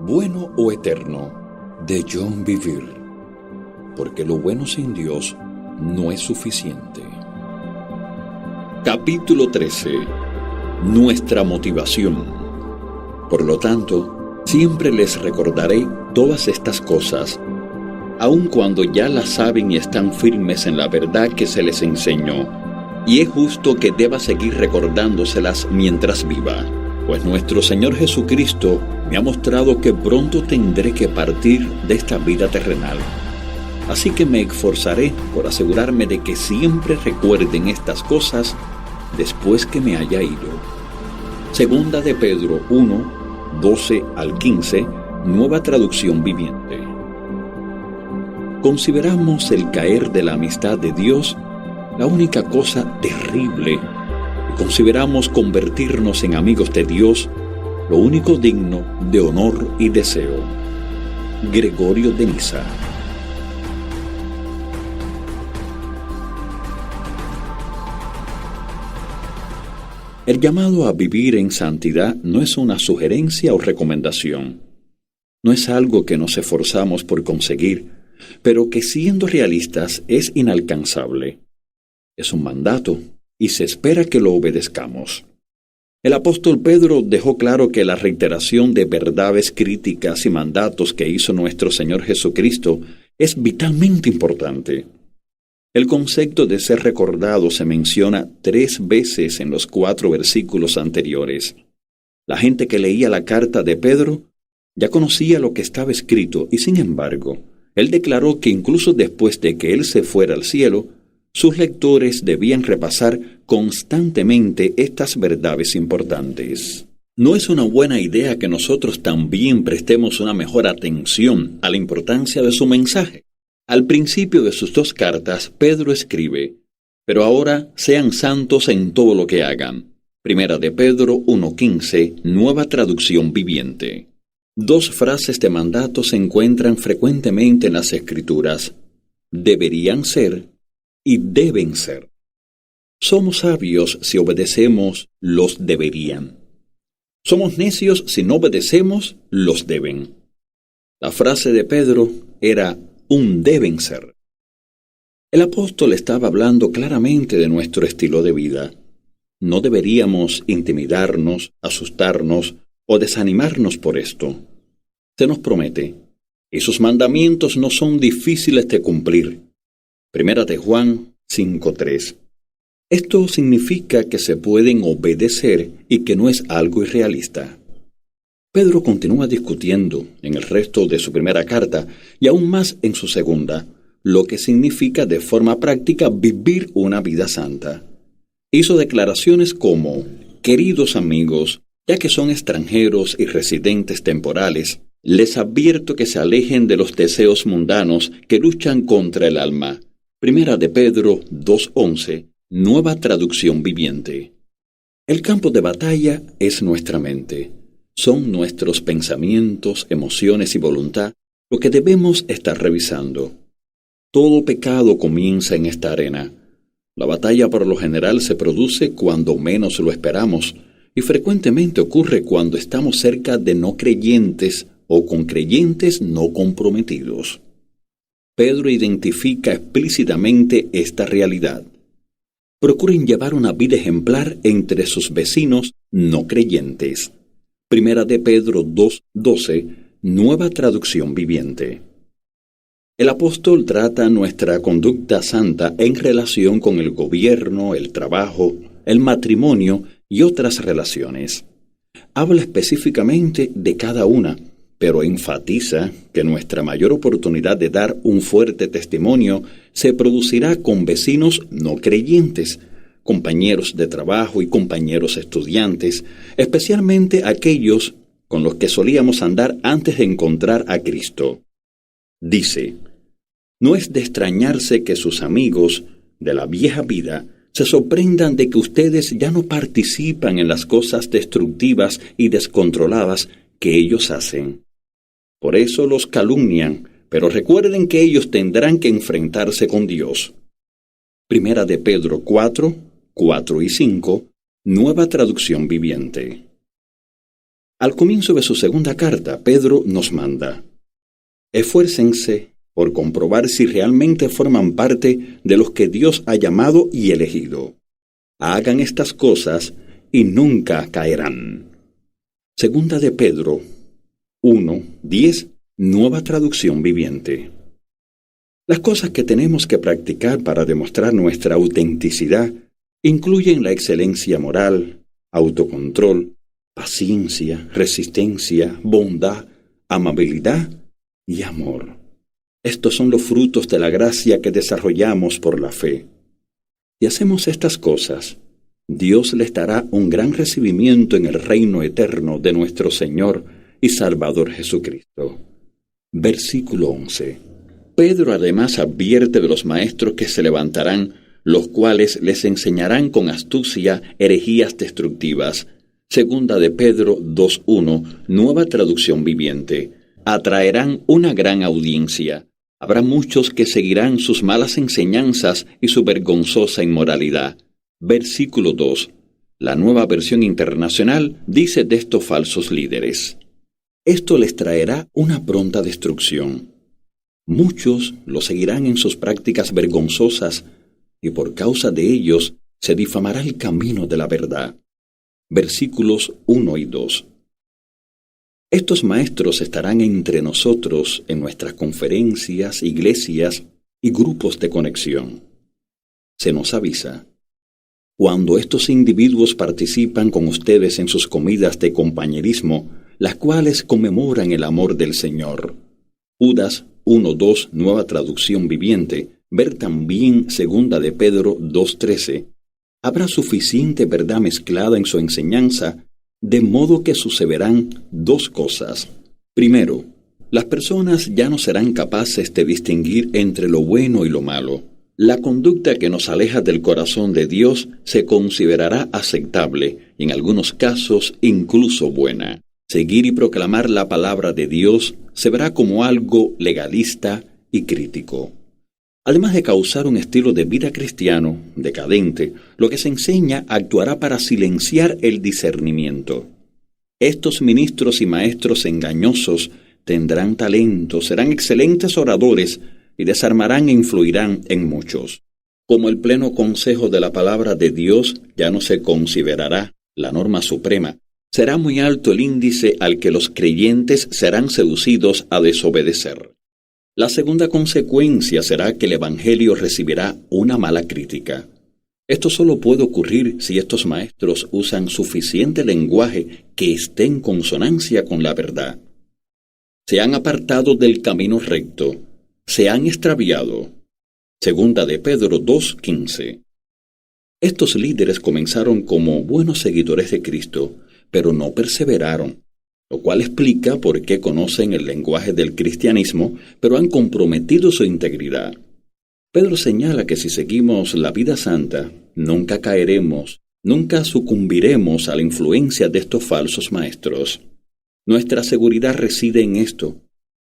Bueno o eterno, de John Bevere, porque lo bueno sin Dios no es suficiente. Capítulo 13. Nuestra motivación. Por lo tanto, siempre les recordaré todas estas cosas, aun cuando ya las saben y están firmes en la verdad que se les enseñó, y es justo que deba seguir recordándoselas mientras viva, pues nuestro Señor Jesucristo me ha mostrado que pronto tendré que partir de esta vida terrenal. Así que me esforzaré por asegurarme de que siempre recuerden estas cosas después que me haya ido. Segunda de Pedro 1, 12 al 15, nueva traducción viviente. Consideramos el caer de la amistad de Dios la única cosa terrible, y consideramos convertirnos en amigos de Dios lo único digno de honor y deseo. Gregorio de Niza. El llamado a vivir en santidad no es una sugerencia o recomendación. No es algo que nos esforzamos por conseguir, pero que siendo realistas es inalcanzable. Es un mandato y se espera que lo obedezcamos. El apóstol Pedro dejó claro que la reiteración de verdades críticas y mandatos que hizo nuestro Señor Jesucristo es vitalmente importante. El concepto de ser recordado se menciona 3 veces en los 4 versículos anteriores. La gente que leía la carta de Pedro ya conocía lo que estaba escrito y, sin embargo, él declaró que incluso después de que él se fuera al cielo, sus lectores debían repasar constantemente estas verdades importantes. ¿No es una buena idea que nosotros también prestemos una mejor atención a la importancia de su mensaje? Al principio de sus 2 cartas, Pedro escribe: «Pero ahora sean santos en todo lo que hagan». Primera de Pedro 1:15, nueva traducción viviente. 2 frases de mandato se encuentran frecuentemente en las Escrituras: deberían ser y deben ser. Somos sabios si obedecemos los deberían. Somos necios si no obedecemos los deben. La frase de Pedro era un deben ser. El apóstol estaba hablando claramente de nuestro estilo de vida. No deberíamos intimidarnos, asustarnos o desanimarnos por esto. Se nos promete, y sus mandamientos no son difíciles de cumplir. Primera de Juan 5:3. Esto significa que se pueden obedecer y que no es algo irrealista. Pedro continúa discutiendo en el resto de su primera carta y aún más en su segunda, lo que significa de forma práctica vivir una vida santa. Hizo declaraciones como: queridos amigos, ya que son extranjeros y residentes temporales, les advierto que se alejen de los deseos mundanos que luchan contra el alma. Primera de Pedro 2:11, nueva traducción viviente. El campo de batalla es nuestra mente. Son nuestros pensamientos, emociones y voluntad lo que debemos estar revisando. Todo pecado comienza en esta arena. La batalla por lo general se produce cuando menos lo esperamos y frecuentemente ocurre cuando estamos cerca de no creyentes o con creyentes no comprometidos. Pedro identifica explícitamente esta realidad. Procuren llevar una vida ejemplar entre sus vecinos no creyentes. Primera de Pedro 2:12, nueva traducción viviente. El apóstol trata nuestra conducta santa en relación con el gobierno, el trabajo, el matrimonio y otras relaciones. Habla específicamente de cada una, pero enfatiza que nuestra mayor oportunidad de dar un fuerte testimonio se producirá con vecinos no creyentes, compañeros de trabajo y compañeros estudiantes, especialmente aquellos con los que solíamos andar antes de encontrar a Cristo. Dice: no es de extrañarse que sus amigos de la vieja vida se sorprendan de que ustedes ya no participan en las cosas destructivas y descontroladas que ellos hacen. Por eso los calumnian, pero recuerden que ellos tendrán que enfrentarse con Dios. Primera de Pedro 4, 4 y 5, nueva traducción viviente. Al comienzo de su segunda carta, Pedro nos manda: esfuércense por comprobar si realmente forman parte de los que Dios ha llamado y elegido. Hagan estas cosas y nunca caerán. Segunda de Pedro 1:10, Nueva Traducción Viviente. Las cosas que tenemos que practicar para demostrar nuestra autenticidad incluyen la excelencia moral, autocontrol, paciencia, resistencia, bondad, amabilidad y amor. Estos son los frutos de la gracia que desarrollamos por la fe. Si hacemos estas cosas, Dios les dará un gran recibimiento en el reino eterno de nuestro Señor y Salvador Jesucristo. Versículo 11. Pedro además advierte de los maestros que se levantarán, los cuales les enseñarán con astucia herejías destructivas. Segunda de Pedro 2:1, Nueva Traducción Viviente. Atraerán una gran audiencia. Habrá muchos que seguirán sus malas enseñanzas y su vergonzosa inmoralidad. Versículo 2. La Nueva Versión Internacional dice de estos falsos líderes: esto les traerá una pronta destrucción. Muchos los seguirán en sus prácticas vergonzosas, y por causa de ellos se difamará el camino de la verdad. Versículos 1 y 2. Estos maestros estarán entre nosotros en nuestras conferencias, iglesias y grupos de conexión. Se nos avisa: cuando estos individuos participan con ustedes en sus comidas de compañerismo, las cuales conmemoran el amor del Señor. Judas 1:2, Nueva Traducción Viviente. Ver también Segunda de Pedro 2:13. Habrá suficiente verdad mezclada en su enseñanza, de modo que sucederán dos cosas. Primero, las personas ya no serán capaces de distinguir entre lo bueno y lo malo. La conducta que nos aleja del corazón de Dios se considerará aceptable, y en algunos casos incluso buena. Seguir y proclamar la palabra de Dios se verá como algo legalista y crítico. Además de causar un estilo de vida cristiano decadente, lo que se enseña actuará para silenciar el discernimiento. Estos ministros y maestros engañosos tendrán talento, serán excelentes oradores y desarmarán e influirán en muchos. Como el pleno consejo de la palabra de Dios ya no se considerará la norma suprema, será muy alto el índice al que los creyentes serán seducidos a desobedecer. La segunda consecuencia será que el Evangelio recibirá una mala crítica. Esto solo puede ocurrir si estos maestros usan suficiente lenguaje que esté en consonancia con la verdad. Se han apartado del camino recto, se han extraviado. Segunda de Pedro 2:15. Estos líderes comenzaron como buenos seguidores de Cristo, pero no perseveraron, lo cual explica por qué conocen el lenguaje del cristianismo, pero han comprometido su integridad. Pedro señala que si seguimos la vida santa, nunca caeremos, nunca sucumbiremos a la influencia de estos falsos maestros. Nuestra seguridad reside en esto.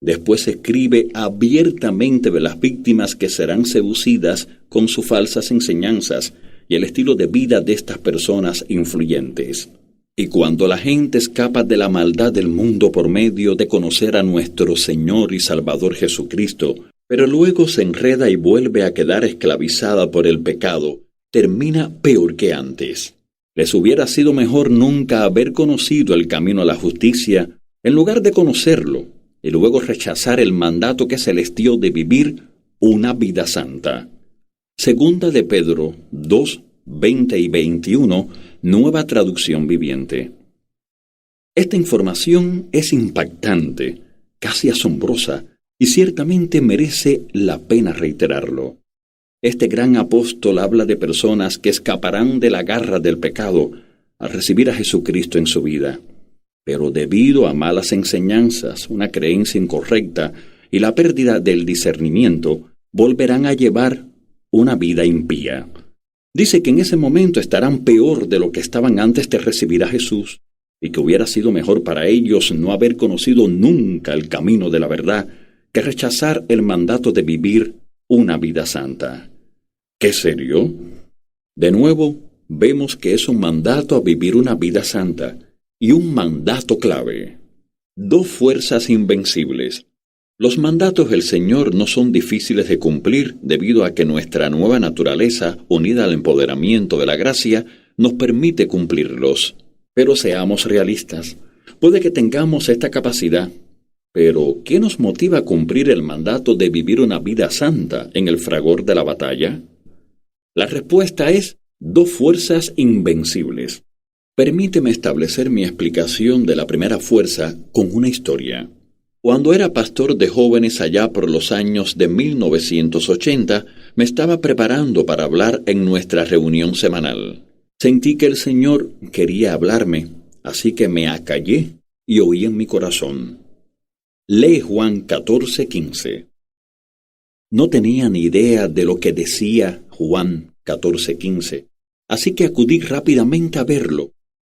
Después escribe abiertamente de las víctimas que serán seducidas con sus falsas enseñanzas y el estilo de vida de estas personas influyentes. Y cuando la gente escapa de la maldad del mundo por medio de conocer a nuestro Señor y Salvador Jesucristo, pero luego se enreda y vuelve a quedar esclavizada por el pecado, termina peor que antes. Les hubiera sido mejor nunca haber conocido el camino a la justicia, en lugar de conocerlo, y luego rechazar el mandato que se les dio de vivir una vida santa. Segunda de Pedro 2:20 y 21, Nueva Traducción Viviente. Esta información es impactante, casi asombrosa, y ciertamente merece la pena reiterarlo. Este gran apóstol habla de personas que escaparán de la garra del pecado al recibir a Jesucristo en su vida. Pero debido a malas enseñanzas, una creencia incorrecta y la pérdida del discernimiento, volverán a llevar una vida impía. Dice que en ese momento estarán peor de lo que estaban antes de recibir a Jesús, y que hubiera sido mejor para ellos no haber conocido nunca el camino de la verdad que rechazar el mandato de vivir una vida santa. ¿Qué serio? De nuevo, vemos que es un mandato a vivir una vida santa, y un mandato clave. Dos fuerzas invencibles. Los mandatos del Señor no son difíciles de cumplir debido a que nuestra nueva naturaleza, unida al empoderamiento de la gracia, nos permite cumplirlos. Pero seamos realistas. Puede que tengamos esta capacidad, pero ¿qué nos motiva a cumplir el mandato de vivir una vida santa en el fragor de la batalla? La respuesta es dos fuerzas invencibles. Permíteme establecer mi explicación de la primera fuerza con una historia. Cuando era pastor de jóvenes allá por los años de 1980, me estaba preparando para hablar en nuestra reunión semanal. Sentí que el Señor quería hablarme, así que me acallé y oí en mi corazón. Lee Juan 14:15. No tenía ni idea de lo que decía Juan 14:15, así que acudí rápidamente a verlo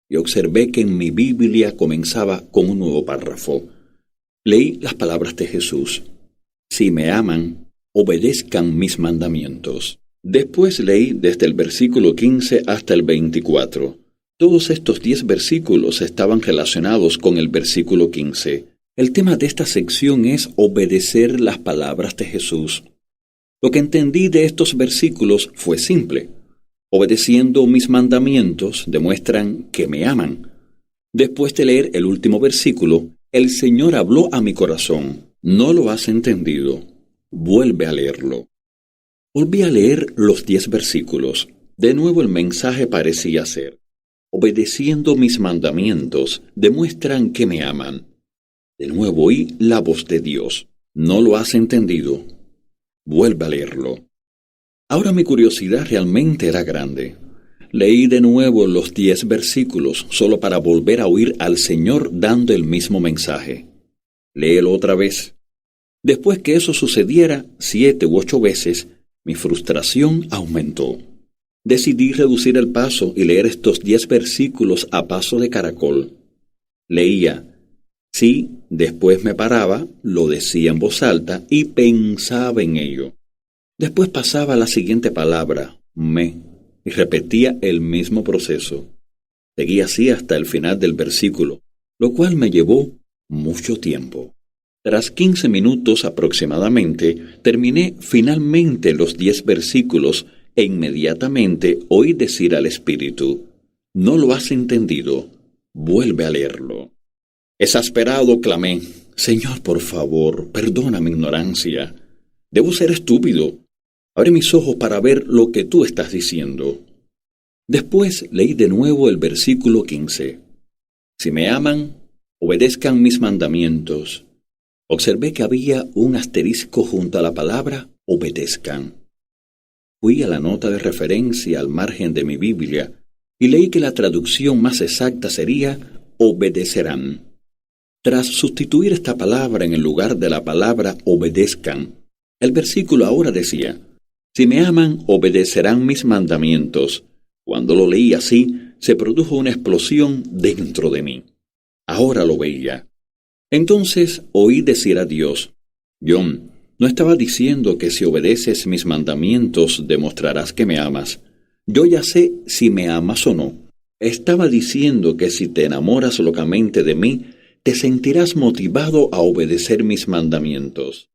y observé que en mi Biblia comenzaba con un nuevo párrafo. Leí las palabras de Jesús. Si me aman, obedezcan mis mandamientos. Después leí desde el versículo 15 hasta el 24. Todos estos 10 versículos estaban relacionados con el versículo 15. El tema de esta sección es obedecer las palabras de Jesús. Lo que entendí de estos versículos fue simple. Obedeciendo mis mandamientos demuestran que me aman. Después de leer el último versículo, el Señor habló a mi corazón. ¿No lo has entendido? Vuelve a leerlo. Volví a leer los 10 versículos. De nuevo el mensaje parecía ser: obedeciendo mis mandamientos demuestran que me aman. De nuevo oí la voz de Dios. ¿No lo has entendido? Vuelve a leerlo. Ahora mi curiosidad realmente era grande. Leí de nuevo los 10 versículos solo para volver a oír al Señor dando el mismo mensaje. Léelo otra vez. Después que eso sucediera 7 u 8 veces, mi frustración aumentó. Decidí reducir el paso y leer estos 10 versículos a paso de caracol. Leía: sí, después me paraba, lo decía en voz alta y pensaba en ello. Después pasaba a la siguiente palabra, y repetía el mismo proceso. Seguía así hasta el final del versículo, lo cual me llevó mucho tiempo. Tras 15 minutos aproximadamente, terminé finalmente los 10 versículos e inmediatamente oí decir al Espíritu: ¿no lo has entendido? Vuelve a leerlo. Exasperado clamé: Señor, por favor, perdona mi ignorancia. Debo ser estúpido. Abre mis ojos para ver lo que tú estás diciendo. Después leí de nuevo el versículo 15. Si me aman, obedezcan mis mandamientos. Observé que había un asterisco junto a la palabra obedezcan. Fui a la nota de referencia al margen de mi Biblia y leí que la traducción más exacta sería obedecerán. Tras sustituir esta palabra en el lugar de la palabra obedezcan, el versículo ahora decía: si me aman, obedecerán mis mandamientos. Cuando lo leí así, se produjo una explosión dentro de mí. Ahora lo veía. Entonces oí decir a Dios: John, no estaba diciendo que si obedeces mis mandamientos demostrarás que me amas. Yo ya sé si me amas o no. Estaba diciendo que si te enamoras locamente de mí, te sentirás motivado a obedecer mis mandamientos.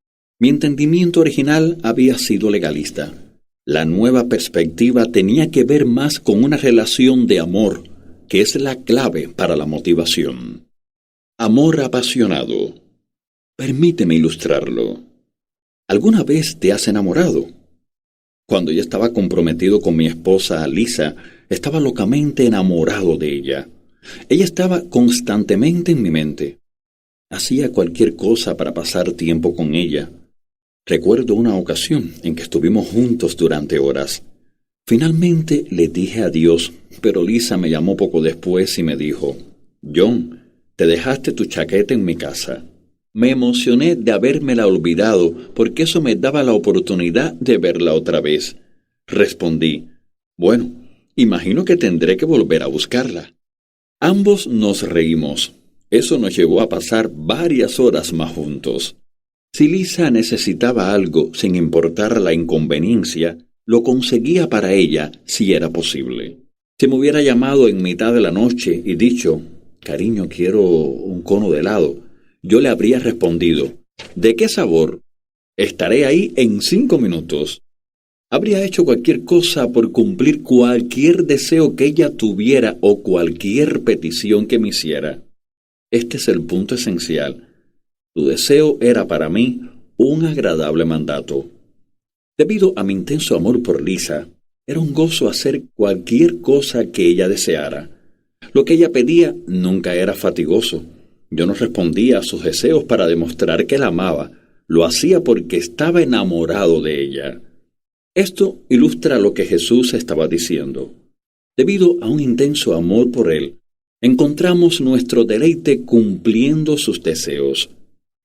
Mi entendimiento original había sido legalista. La nueva perspectiva tenía que ver más con una relación de amor, que es la clave para la motivación. Amor apasionado. Permíteme ilustrarlo. ¿Alguna vez te has enamorado? Cuando yo estaba comprometido con mi esposa Lisa, estaba locamente enamorado de ella. Ella estaba constantemente en mi mente. Hacía cualquier cosa para pasar tiempo con ella. Recuerdo una ocasión en que estuvimos juntos durante horas. Finalmente le dije adiós, pero Lisa me llamó poco después y me dijo: John, te dejaste tu chaqueta en mi casa. Me emocioné de habérmela olvidado porque eso me daba la oportunidad de verla otra vez. Respondí: bueno, imagino que tendré que volver a buscarla. Ambos nos reímos. Eso nos llevó a pasar varias horas más juntos. Si Lisa necesitaba algo sin importar la inconveniencia, lo conseguía para ella si era posible. Si me hubiera llamado en mitad de la noche y dicho: cariño, quiero un cono de helado, yo le habría respondido, ¿de qué sabor? Estaré ahí en 5 minutos. Habría hecho cualquier cosa por cumplir cualquier deseo que ella tuviera o cualquier petición que me hiciera. Este es el punto esencial. Tu deseo era para mí un agradable mandato. Debido a mi intenso amor por Lisa, era un gozo hacer cualquier cosa que ella deseara. Lo que ella pedía nunca era fatigoso. Yo no respondía a sus deseos para demostrar que la amaba. Lo hacía porque estaba enamorado de ella. Esto ilustra lo que Jesús estaba diciendo. Debido a un intenso amor por Él, encontramos nuestro deleite cumpliendo sus deseos.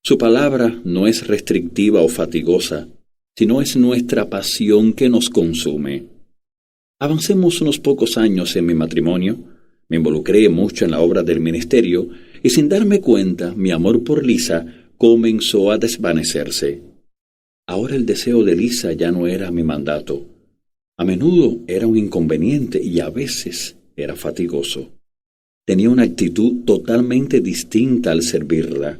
Su palabra no es restrictiva o fatigosa, sino es nuestra pasión que nos consume. Avancemos unos pocos años en mi matrimonio, me involucré mucho en la obra del ministerio y sin darme cuenta mi amor por Lisa comenzó a desvanecerse. Ahora el deseo de Lisa ya no era mi mandato. A menudo era un inconveniente y a veces era fatigoso. Tenía una actitud totalmente distinta al servirla.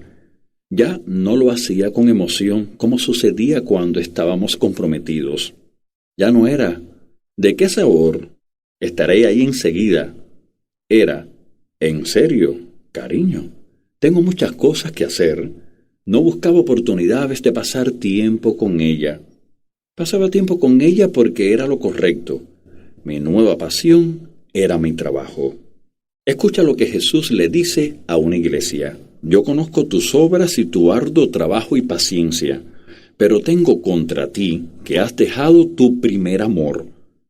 Ya no lo hacía con emoción como sucedía cuando estábamos comprometidos. Ya no era, ¿de qué sabor? Estaré ahí enseguida. Era, ¿en serio, cariño? Tengo muchas cosas que hacer. No buscaba oportunidades de pasar tiempo con ella. Pasaba tiempo con ella porque era lo correcto. Mi nueva pasión era mi trabajo. Escucha lo que Jesús le dice a una iglesia. Yo conozco tus obras y tu arduo trabajo y paciencia, pero tengo contra ti que has dejado tu primer amor.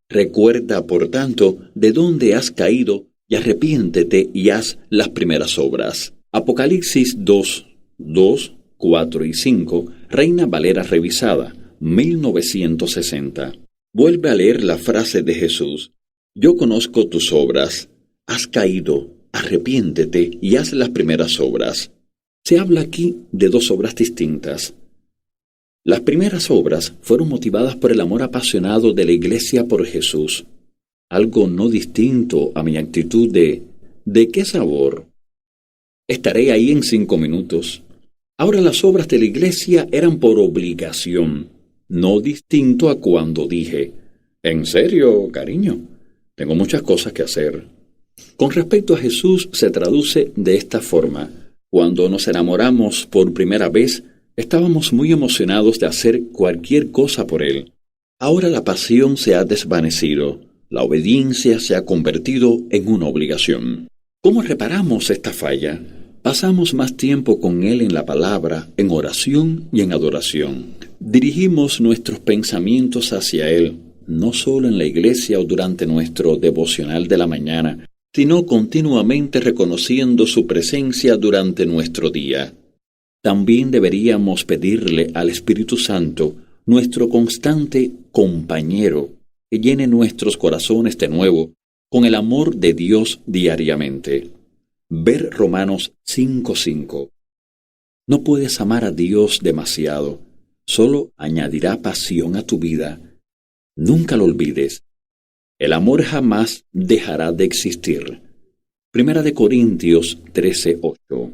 Recuerda, por tanto, de dónde has caído y arrepiéntete y haz las primeras obras. Apocalipsis 2, 4 y 5, Reina Valera revisada, 1960. Vuelve a leer la frase de Jesús. Yo conozco tus obras. Has caído, arrepiéntete y haz las primeras obras. Se habla aquí de dos obras distintas. Las primeras obras fueron motivadas por el amor apasionado de la iglesia por Jesús. Algo no distinto a mi actitud ¿de qué sabor? Estaré ahí en 5 minutos. Ahora las obras de la iglesia eran por obligación, no distinto a cuando dije, ¿en serio, cariño? Tengo muchas cosas que hacer. Con respecto a Jesús se traduce de esta forma. Cuando nos enamoramos por primera vez, estábamos muy emocionados de hacer cualquier cosa por Él. Ahora la pasión se ha desvanecido. La obediencia se ha convertido en una obligación. ¿Cómo reparamos esta falla? Pasamos más tiempo con Él en la palabra, en oración y en adoración. Dirigimos nuestros pensamientos hacia Él, no solo en la iglesia o durante nuestro devocional de la mañana, sino continuamente reconociendo su presencia durante nuestro día. También deberíamos pedirle al Espíritu Santo, nuestro constante compañero, que llene nuestros corazones de nuevo con el amor de Dios diariamente. Ver Romanos 5:5. No puedes amar a Dios demasiado, solo añadirá pasión a tu vida. Nunca lo olvides. El amor jamás dejará de existir. Primera de Corintios 13:8.